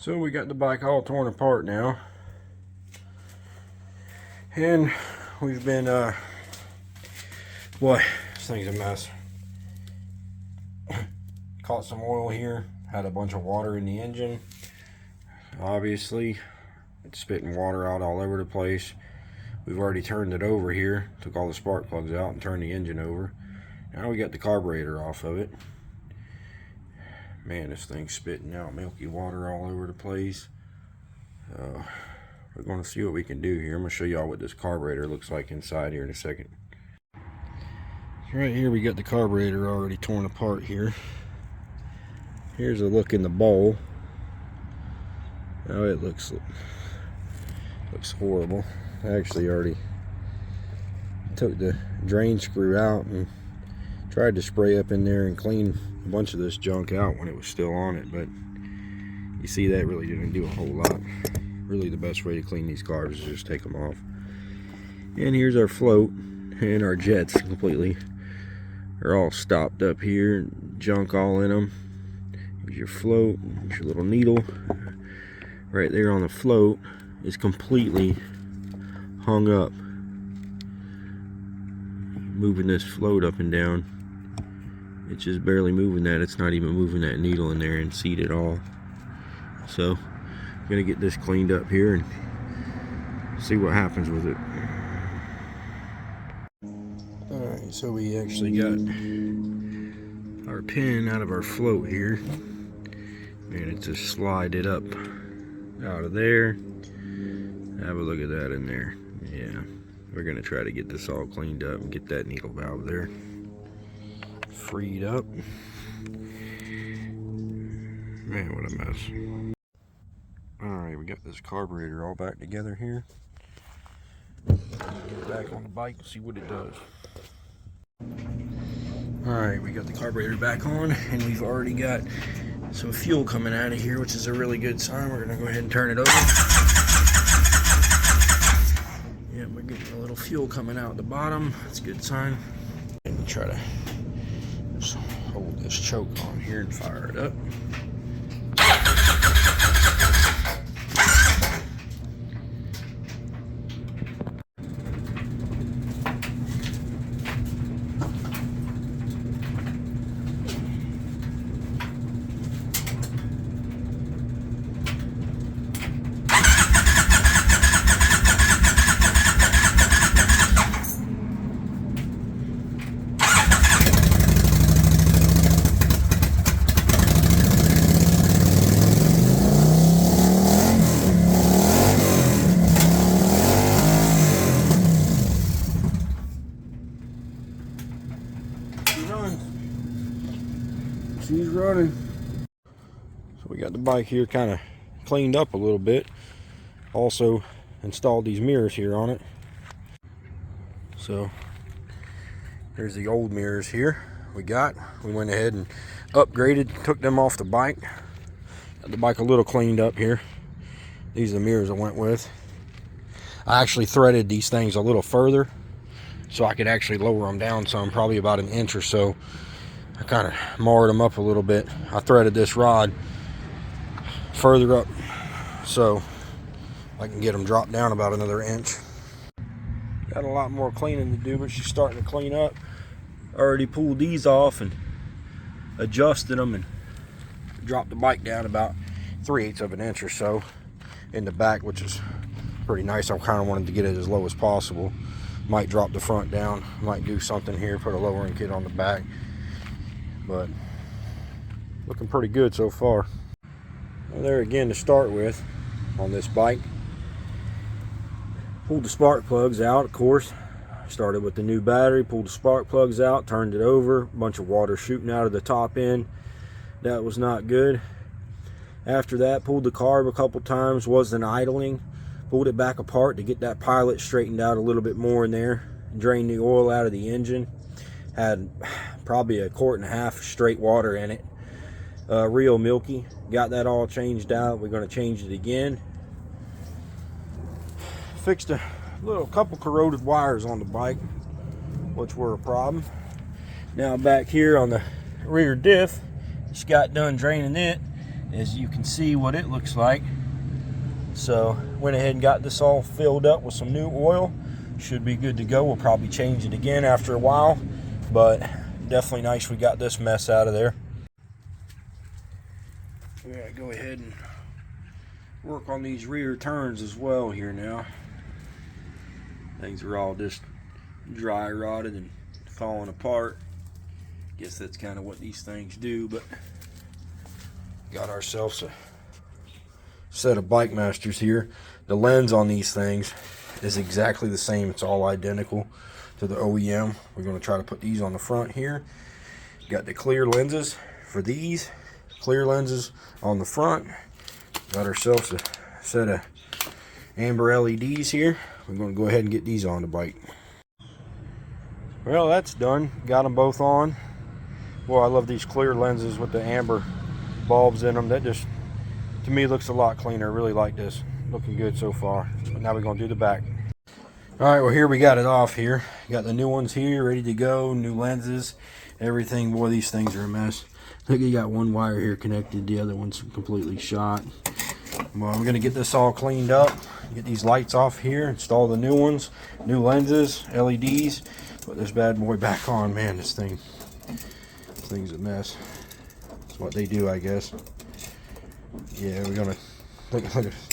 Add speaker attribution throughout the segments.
Speaker 1: So we got the bike all torn apart now, and we've been boy, this thing's a mess. Caught some oil here, had a bunch of water in the engine. Obviously it's spitting water out all over the place. We've already turned it over here, took all the spark plugs out and turned the engine over. Now we got the carburetor off of it. Man, this thing's spitting out milky water all over the place. We're going to see what we can do here. I'm going to show y'all what this carburetor looks like inside here in a second. Right here we got the carburetor already torn apart here. Here's a look in the bowl. Oh, it looks horrible. I actually already took the drain screw out and tried to spray up in there and clean a bunch of this junk out when it was still on it, but you see that really didn't do a whole lot. Really the best way to clean these cars is just take them off. And here's our float and our jets completely. They're all stopped up here, junk all in them. Here's your float, here's your little needle. Right there on the float is completely hung up. Moving this float up and down, it's just barely moving that. It's not even moving that needle in there and seat at all. So I'm gonna get this cleaned up here and see what happens with it. Alright, so we actually got our pin out of our float here, and it just slided up out of there. Have a look at that in there. Yeah, we're gonna try to get this all cleaned up and get that needle valve there freed up. Man, what a mess. Alright, we got this carburetor all back together here. Get it back on the bike and see what it does. Alright, we got the carburetor back on, and we've already got some fuel coming out of here, which is a really good sign. We're gonna go ahead and turn it over. Yeah, we're getting a little fuel coming out the bottom. That's a good sign. And try to just hold this choke on here and fire it up. She's running. So we got the bike here kind of cleaned up a little bit. Also installed these mirrors here on it. So there's the old mirrors here we got. We went ahead and upgraded, took them off the bike. Got the bike a little cleaned up here. These are the mirrors I went with. I actually threaded these things a little further so I could actually lower them down some, probably about an inch or so. I kind of marred them up a little bit. I threaded this rod further up so I can get them dropped down about another inch. Got a lot more cleaning to do, but she's starting to clean up. Already pulled these off and adjusted them and dropped the bike down about 3/8 of an inch or so in the back, which is pretty nice. I kind of wanted to get it as low as possible. Might drop the front down, might do something here, put a lowering kit on the back. But looking pretty good so far. Well, there again to start with on this bike. Pulled the spark plugs out, of course. Started with the new battery, pulled the spark plugs out, turned it over. A bunch of water shooting out of the top end. That was not good. After that, pulled the carb a couple times, wasn't idling. Pulled it back apart to get that pilot straightened out a little bit more in there. Drained the oil out of the engine. Had probably 1.5 quarts of straight water in it, real milky. Got that all changed out. We're going to change it again. Fixed a couple corroded wires on the bike, which were a problem. Now back here on the rear diff, just got done draining it, as you can see what it looks like. So went ahead and got this all filled up with some new oil. Should be good to go. We'll probably change it again after a while, but definitely nice we got this mess out of there. We gotta go ahead and work on these rear turns as well here now. Things are all just dry rotted and falling apart. Guess that's kind of what these things do, but got ourselves a set of Bike Masters here. The lens on these things is exactly the same. It's all identical to the OEM. We're going to try to put these on the front here. Got the clear lenses for these. Clear lenses on the front. Got ourselves a set of amber LEDs here. We're going to go ahead and get these on the bike. Well, that's done. Got them both on. Well, I love these clear lenses with the amber bulbs in them. That just, to me, looks a lot cleaner. I really like this. Looking good so far. But now we're going to do the back. Alright, well, here we got it off here. Got the new ones here ready to go. New lenses. Everything. Boy, these things are a mess. Look, you got one wire here connected. The other one's completely shot. Well, we're going to get this all cleaned up. Get these lights off here. Install the new ones. New lenses. LEDs. Put this bad boy back on. Man, this thing's a mess. That's what they do, I guess. Yeah, we're going to... Look at this.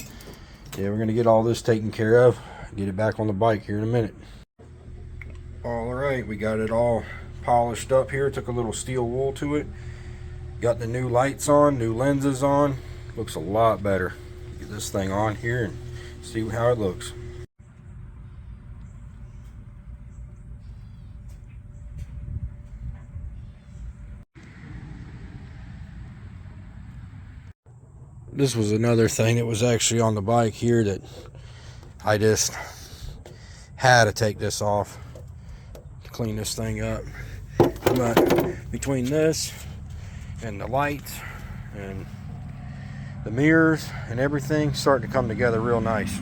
Speaker 1: Yeah, we're going to get all this taken care of. Get it back on the bike here in a minute. Alright, we got it all polished up here. Took a little steel wool to it. Got the new lights on, new lenses on. Looks a lot better. Get this thing on here and see how it looks. This was another thing that was actually on the bike here that I just had to take this off to clean this thing up. But between this and the lights and the mirrors and everything, starting to come together real nice.